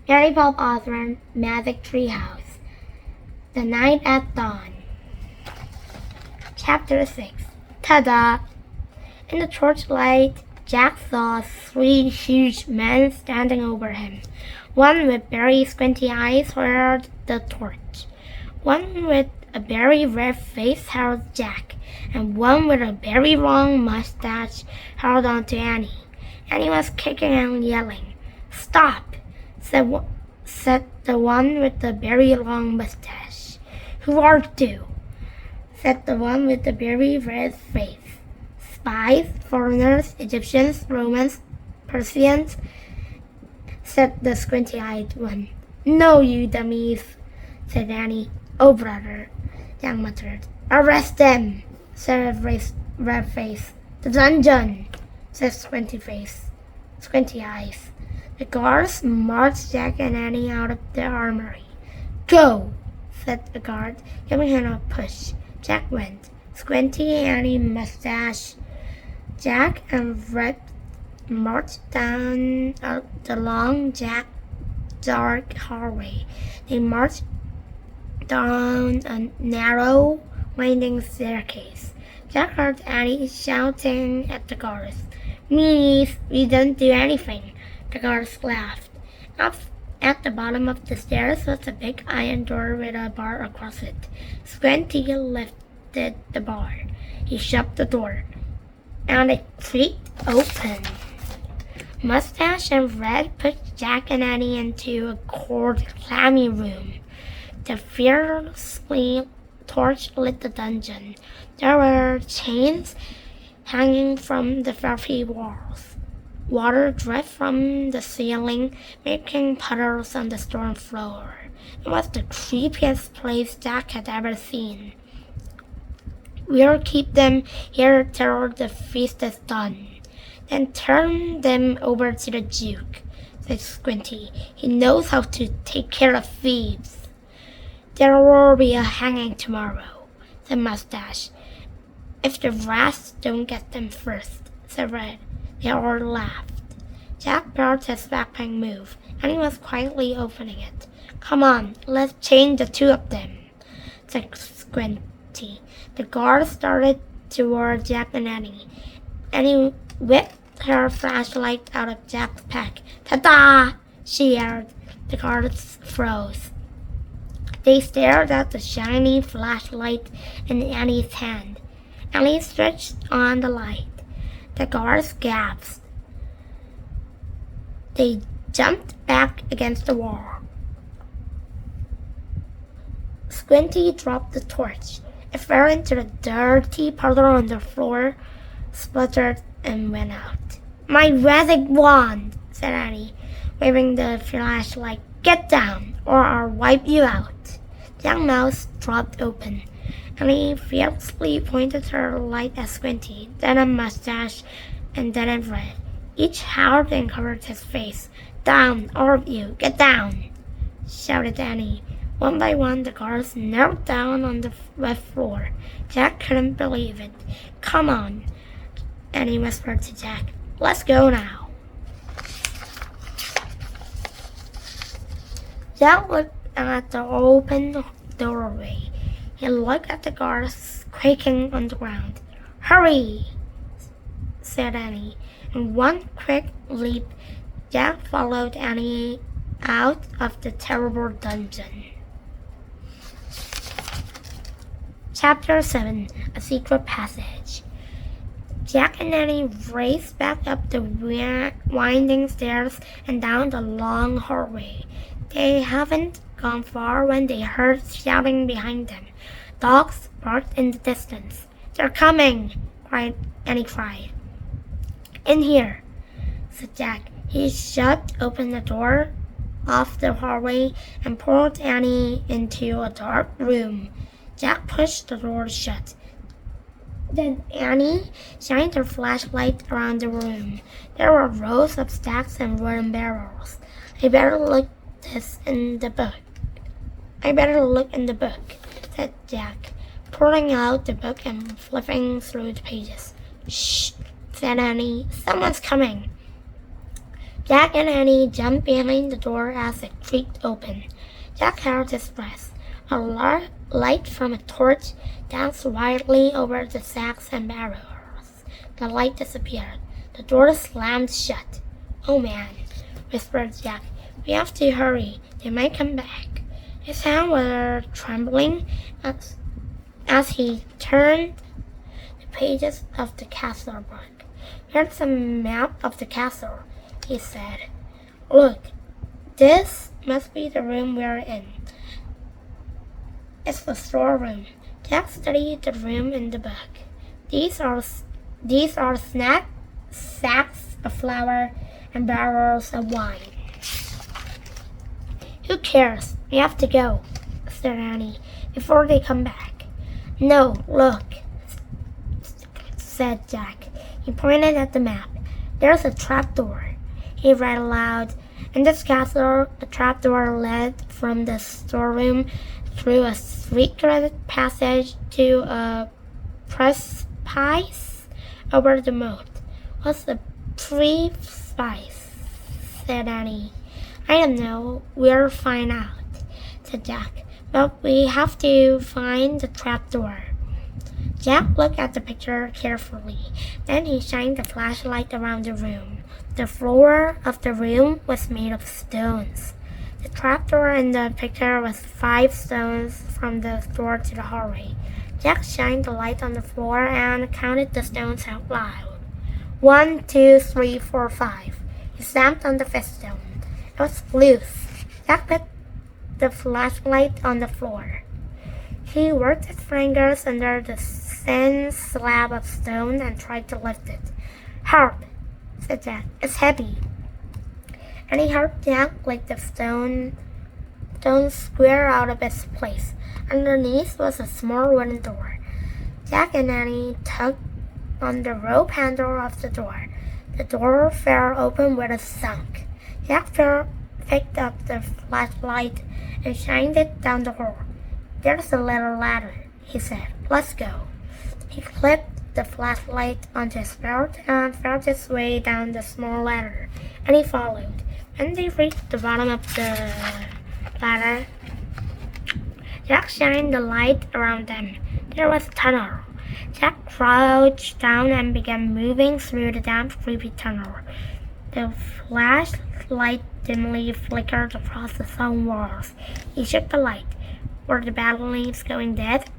Harry Potter Osborne, Magic Treehouse. The Night at Dawn. Chapter 6. Ta-da! In the torchlight, Jack saw 3 huge men standing over him. One with very squinty eyes held the torch. One with a very red face held Jack, and one with a very long mustache held on to Annie. Annie was kicking and yelling. "Stop!" said the one with the very long mustache. "Who art you?" said the one with the very red face. "Spies, foreigners, Egyptians, Romans, Persians," said the squinty-eyed one. "No, you dummies," said Annie. "Oh, brother," Jack muttered. "Arrest them," said red face. "The dungeon," said squinty eyes. The guards marched Jack and Annie out of the armory. "Go," said the guard, giving him a push. Jack went. Squinty, Annie, mustache, Jack, and Red marched down the long, dark hallway. They marched down a narrow, winding staircase. Jack heard Annie shouting at the guards. "Meanies, we didn't do anything." The guards laughed. At the bottom of the stairs was a big iron door with a bar across it. Squinty lifted the bar. He shoved the door, and it creaked open. Mustache and Red pushed Jack and Annie into a cold, clammy room. The fiercely torch-lit dungeon. There were chains hanging from the filthy walls. Water dripped from the ceiling, making puddles on the stone floor. It was the creepiest place Jack had ever seen. "We'll keep them here till the feast is done. Then turn them over to the Duke," said Squinty. "He knows how to take care of thieves." "There will be a hanging tomorrow," said Mustache. "If the rats don't get them first," said Red. They all laughed. Jack felt his backpack move, and he was quietly opening it. "Come on, let's chain the 2 of them," said Squinty. The guard started toward Jack and Annie. Annie whipped her flashlight out of Jack's pack. "Ta-da!" she yelled. The guards froze. They stared at the shiny flashlight in Annie's hand. Annie switched on the light. The guards gasped. They jumped back against the wall. Squinty dropped the torch. It fell into the dirty puddle on the floor, spluttered, and went out. "My magic wand," said Annie, waving the flashlight. "Get down, or I'll wipe you out." Jack's mouth dropped open. Annie fiercely pointed her light at Squinty, then at Mustache, and then at Red. Each howled and covered his face. "Down, all of you, get down!" shouted Annie. One by one, the guards knelt down on the wet floor. Jack couldn't believe it. "Come on," Annie whispered to Jack. "Let's go now." Jack looked at the open doorway. He looked at the guards quaking on the ground. "Hurry!" said Annie. In one quick leap, Jack followed Annie out of the terrible dungeon. Chapter 7. A Secret Passage. Jack and Annie raced back up the winding stairs and down the long hallway. They hadn't gone far when they heard shouting behind them. Dogs barked in the distance. "They're coming!" Annie cried. "In here," said Jack. He shoved open the door off the hallway and pulled Annie into a dark room. Jack pushed the door shut. Then Annie shined her flashlight around the room. There were rows of stacks and wooden barrels. "I better look in the book," said Jack, pulling out the book and flipping through the pages. "Shh," said Annie. "Someone's coming." Jack and Annie jumped behind the door as it creaked open. Jack held his breath. A light from a torch danced wildly over the sacks and barrels. The light disappeared. The door slammed shut. "Oh, man," whispered Jack. "We have to hurry. They might come back." His hands were trembling as he turned the pages of the castle book. "Here's a map of the castle," he said. "Look, this must be the room we're in. It's the storeroom." Jack studied the room in the book. These are sacks of flour and barrels of wine." "Who cares? We have to go," said Annie, "before they come back." "No, look," said Jack. He pointed at the map. "There's a trapdoor," he read aloud. "In this castle, a trapdoor led from the storeroom through a secret passage to a precipice over the moat." "What's a precipice?" said Annie. "I don't know. We'll find out," said Jack. "But we have to find the trapdoor." Jack looked at the picture carefully. Then he shined the flashlight around the room. The floor of the room was made of stones. The trapdoor in the picture was 5 stones from the door to the hallway. Jack shined the light on the floor and counted the stones out loud. 1, 2, 3, 4, 5. He stamped on the 5th stone. It was loose. Jack put the flashlight on the floor. He worked his fingers under the thin slab of stone and tried to lift it. "Help," said Jack. "It's heavy." And he helped Jack lift the stone square out of its place. Underneath was a small wooden door. Jack and Annie tugged on the rope handle of the door. The door fell open with a thunk. Jack picked up the flashlight and shined it down the hole. "There's a little ladder," he said. "Let's go." He clipped the flashlight onto his belt and felt his way down the small ladder, and he followed. When they reached the bottom of the ladder, Jack shined the light around them. There was a tunnel. Jack crouched down and began moving through the damp, creepy tunnel. The flashlight dimly flickered across the stone walls. He shook the light. "Were the battle leaves going dead?"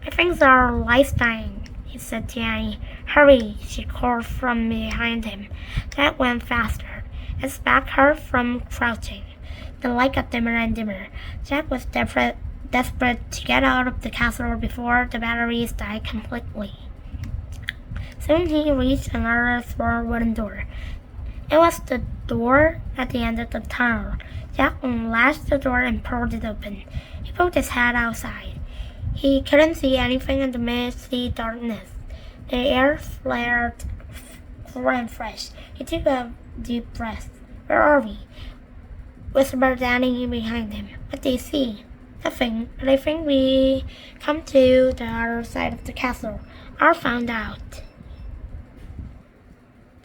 "I think our life's dying," he said to Annie. "Hurry," she called from behind him. Jack went faster. His back hurt from crouching. The light got dimmer and dimmer. Jack was desperate to get out of the castle before the batteries died completely. Soon he reached another small wooden door. It was the door at the end of the tunnel. Jack unlatched the door and pulled it open. He poked his head outside. He couldn't see anything in the misty darkness. The air flared cool and fresh. He took a deep breath. "Where are we?" whispered Annie behind him. "What do you see?" "Nothing, but I think we come to the other side of the castle. I'll find out."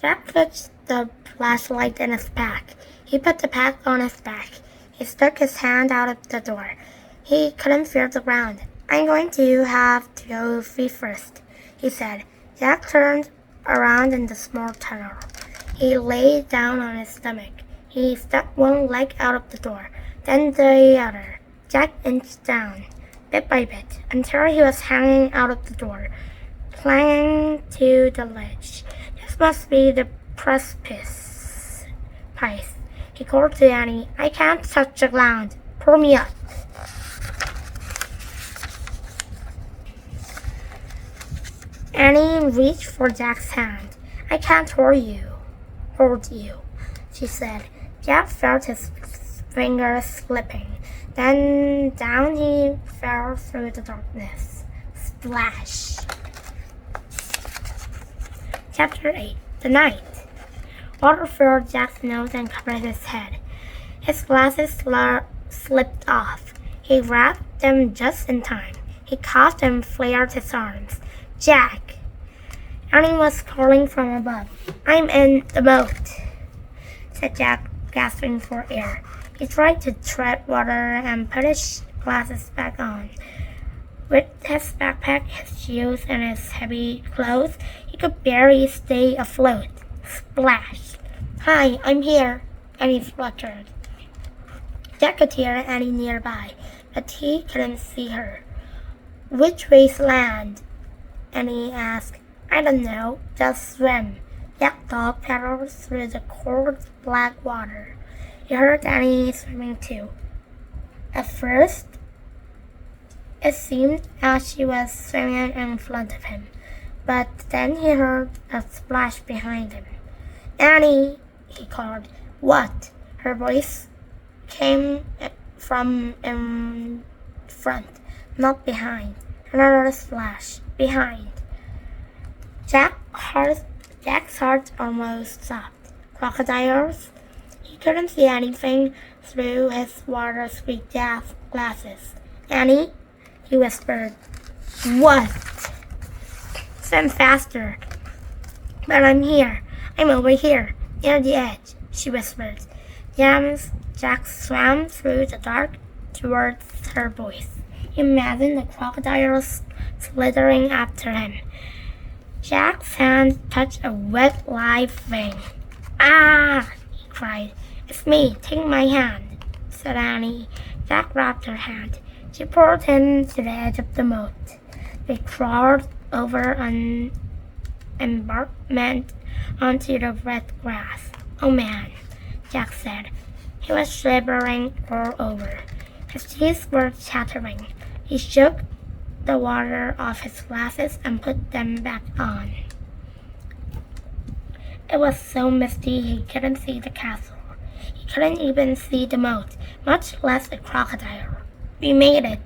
Jack put the flashlight in his pack. He put the pack on his back. He stuck his hand out of the door. He couldn't feel the ground. "I'm going to have to go feet first," he said. Jack turned around in the small tunnel. He lay down on his stomach. He stuck one leg out of the door, then the other. Jack inched down, bit by bit, until he was hanging out of the door, clinging to the ledge. "This must be the precipice," he called to Annie. "I can't touch the ground. Pull me up." Annie reached for Jack's hand. "I can't hold you, she said. Jack felt his fingers slipping. Then down he fell through the darkness. Splash! Chapter 8. The Night. Water filled Jack's nose and covered his head. His glasses slipped off. He grabbed them just in time. He coughed and flared his arms. "Jack!" Annie was calling from above. "I'm in the boat." said Jack, gasping for air. He tried to tread water and put his glasses back on. With his backpack, his shoes, and his heavy clothes, he could barely stay afloat. Splash! Hi, I'm here, Annie spluttered. Jack could hear Annie nearby, but he couldn't see her. Which way's land? Annie asked. I don't know, just swim. Jack dog paddled through the cold black water. He heard Annie swimming too. At first, it seemed as she was swimming in front of him, but then he heard a splash behind him. Annie, he called. What? Her voice came from in front, not behind. Another splash. Behind. Jack's heart almost stopped. Crocodiles? He couldn't see anything through his water-sweet glasses. Annie? He whispered. What? Swim faster. But I'm here. I'm over here, near the edge, she whispered. Jack swam through the dark towards her voice. He imagined the crocodiles slithering after him. Jack's hand touched a wet live thing. Ah! He cried. It's me. Take my hand, said Annie. Jack grabbed her hand. She pulled him to the edge of the moat. They crawled over an embankment onto the wet grass. Oh man, Jack said. He was shivering all over. His teeth were chattering. He shook the water off his glasses and put them back on. It was so misty he couldn't see the castle. He couldn't even see the moat, much less a crocodile. We made it.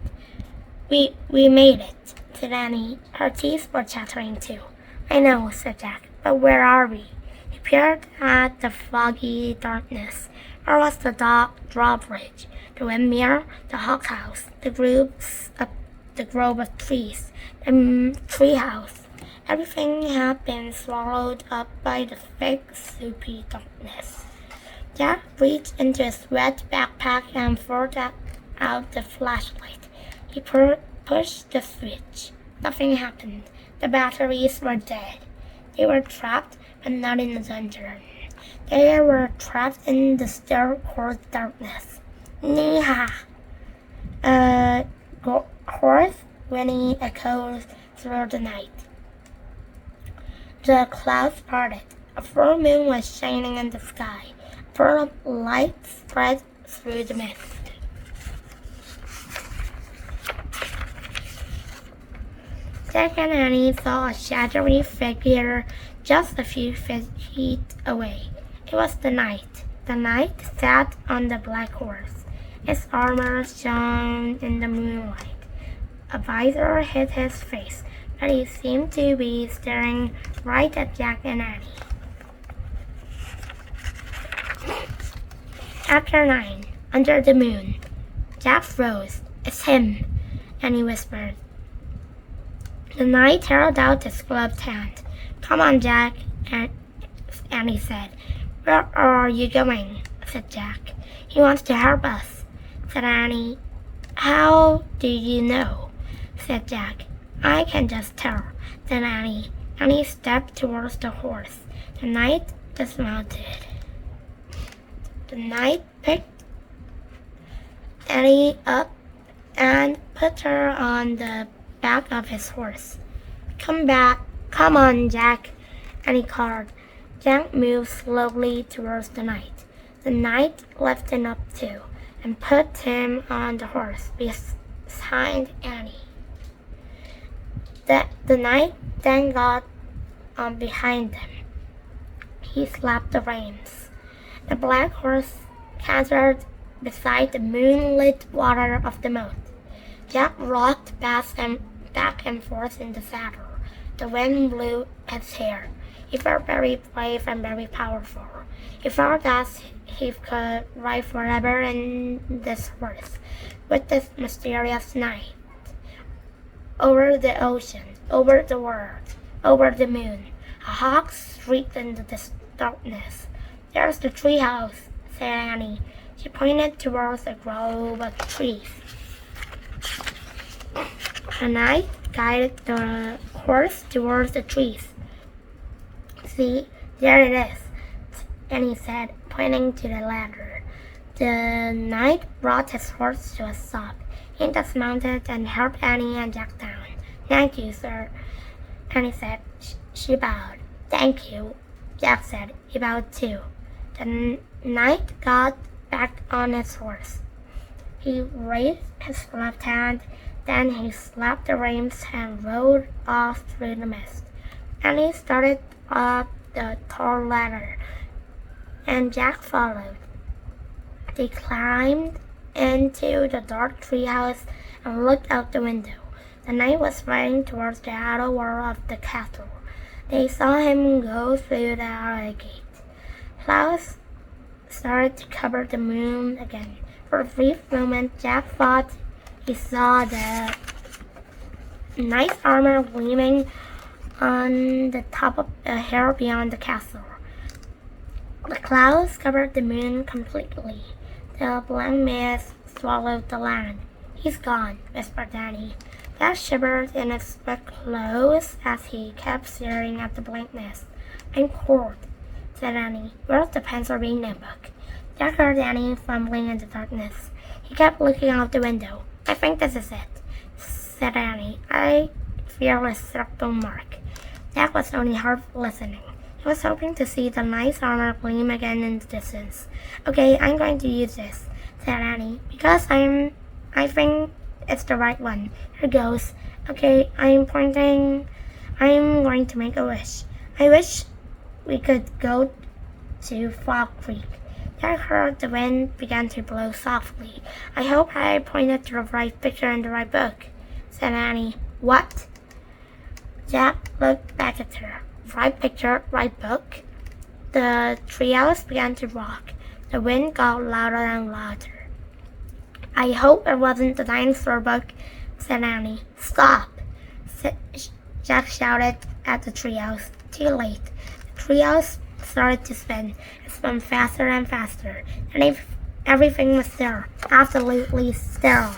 We made it, said Annie. Her teeth were chattering too. I know, said Jack, but where are we? He peered at the foggy darkness. There was the drawbridge, the windmill, the hog house, the grove of trees, the treehouse. Everything had been swallowed up by the thick, soupy darkness. Jack reached into his wet backpack and pulled out the flashlight. He pushed the switch. Nothing happened. The batteries were dead. They were trapped, but not in the dungeon. They were trapped in the still cold darkness. Neha! Hoarse whinny echoed through the night. The clouds parted. A full moon was shining in the sky. A pearl of light spread through the mist. Jack and Annie saw a shadowy figure just a few feet away. It was the knight. The knight sat on the black horse. His armor shone in the moonlight. A visor hid his face, but he seemed to be staring right at Jack and Annie. Chapter 9. Under the Moon. Jack froze. It's him, Annie whispered. The knight held out his gloved hand. Come on, Jack, Annie said. Where are you going? Said Jack. He wants to help us, said Annie. How do you know? Said Jack. I can just tell, said Annie. Annie stepped towards the horse. The knight dismounted. The knight picked Annie up and put her on the back of his horse. Come on, Jack, Annie called. Jack moved slowly towards the knight. The knight lifted up too and put him on the horse behind Annie. The knight then got on behind them. He slapped the reins. The black horse cantered beside the moonlit water of the moat. Jack rocked back and forth in the saddle. The wind blew his hair. He felt very brave and very powerful. He felt as he could ride forever in this horse, with this mysterious night. Over the ocean, over the world, over the moon, a hawk shrieked in the darkness. There's the treehouse, said Annie. She pointed towards a grove of trees. The knight guided the horse towards the trees. See, there it is, Annie said, pointing to the ladder. The knight brought his horse to a stop. He dismounted and helped Annie and Jack down. Thank you, sir, Annie said. She bowed. Thank you, Jack said. He bowed too. The knight got back on his horse. He raised his left hand, then he slapped the reins and rode off through the mist. Annie started up the tall ladder, and Jack followed. They climbed into the dark treehouse and looked out the window. The knight was riding towards the outer wall of the castle. They saw him go through the outer gate. Clouds started to cover the moon again. For a brief moment, Jack thought he saw the knight's armor gleaming on the top of a hill beyond the castle. The clouds covered the moon completely. The black mist swallowed the land. He's gone, whispered Danny. Jack shivered in his wet clothes as he kept staring at the blank mist. I'm cold, said Annie. Where's the pencil reading notebook? Jack heard Annie fumbling in the darkness. He kept looking out the window. I think this is it, said Annie. I feel a circle mark. Jack was only half listening. He was hoping to see the nice armor gleam again in the distance. Okay, I'm going to use this, said Annie, because I think it's the right one. Here goes. Okay, I'm going to make a wish. I wish we could go to Fog Creek. Jack heard the wind began to blow softly. I hope I pointed to the right picture in the right book, said Annie. What? Jack looked back at her. Right picture, right book. The treehouse began to rock. The wind got louder and louder. I hope it wasn't the dinosaur book, said Annie. Stop! Jack shouted at the treehouse. Too late. The treehouse started to spin. It spun faster and faster. And everything was still. Absolutely still.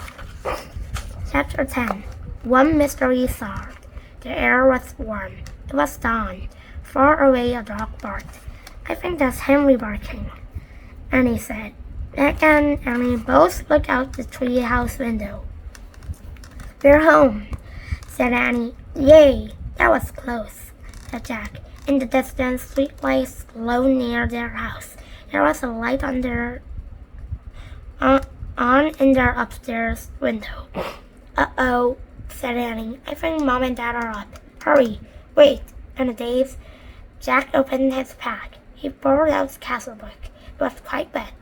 Chapter 10. One mystery solved. The air was warm. It was dawn. Far away a dog barked. I think that's Henry barking, Annie said. Jack and Annie both looked out the treehouse window. We're home, said Annie. Yay! That was close, said Jack. In the distance, streetlights glowed near their house. There was a light on in their upstairs window. Uh-oh, said Annie. I think Mom and Dad are up. Hurry! Wait! In a daze, Jack opened his pack. He pulled out the castle book. It was quite wet,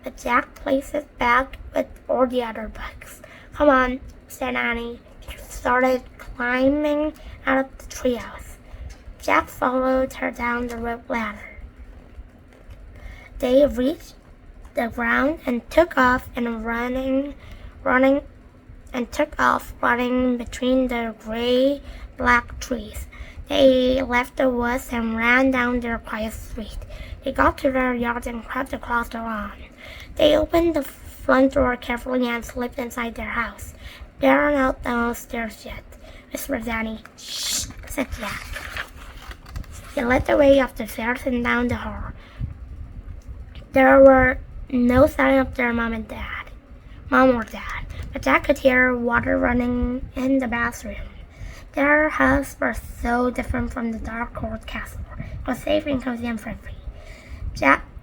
but Jack placed it back with all the other books. Come on, said Annie. She started climbing out of the treehouse. Jack followed her down the rope ladder. They reached the ground and took off running between the gray-black trees. They left the woods and ran down their quiet street. They got to their yard and crept across the lawn. They opened the front door carefully and slipped inside their house. They're not downstairs yet, whispered Danny. Shh, said Jack. They led the way up the stairs and down the hall. There were no sign of their mom or dad, but Jack could hear water running in the bathroom. Their house was so different from the dark, cold castle. It was safe and cozy and friendly.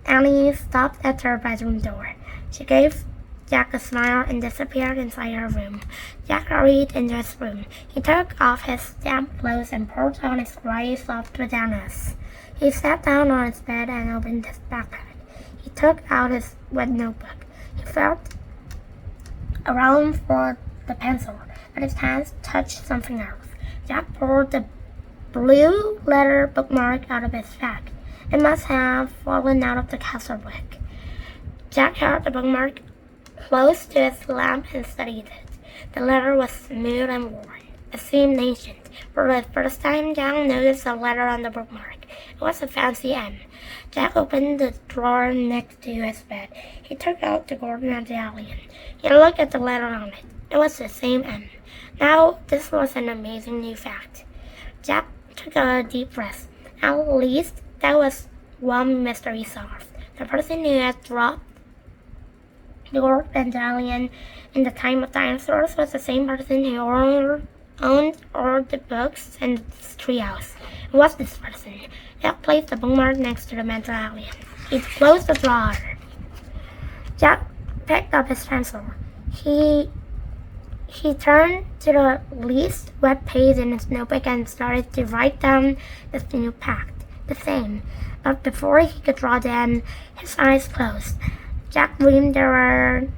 Annie stopped at her bedroom door. She gave Jack a smile and disappeared inside her room. Jack hurried into his room. He took off his damp clothes and pulled on his gray, soft pajamas. He sat down on his bed and opened his backpack. He took out his wet notebook. He felt around for the pencil, but his hands touched something else. Jack pulled the blue letter bookmark out of his pack. It must have fallen out of the castle book. Jack held the bookmark close to his lamp and studied it. The letter was smooth and worn. It seemed ancient. For the first time, Jack noticed a letter on the bookmark. It was a fancy M. Jack opened the drawer next to his bed. He took out the gold medallion. He looked at the letter on it. It was the same M. Now, this was an amazing new fact. Jack took a deep breath. At least, that was one mystery solved. The person who had dropped the gold medallion in the time of dinosaurs was the same person who owned all the books in the treehouse. It was this person. Jack placed the bookmark next to the medallion. He closed the drawer. Jack picked up his pencil. He turned to the least wet page in his notebook and started to write down this new pact, the same. But before he could draw them, his eyes closed. Jack dreamed they were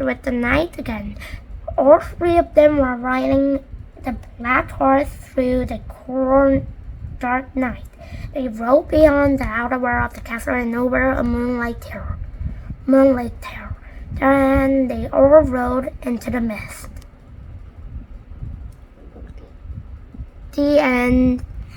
with the night again. All three of them were riding the black horse through the cold, dark night. They rode beyond the outer wall of the castle and over a moonlight terror. Then they all rode into the mist. The end.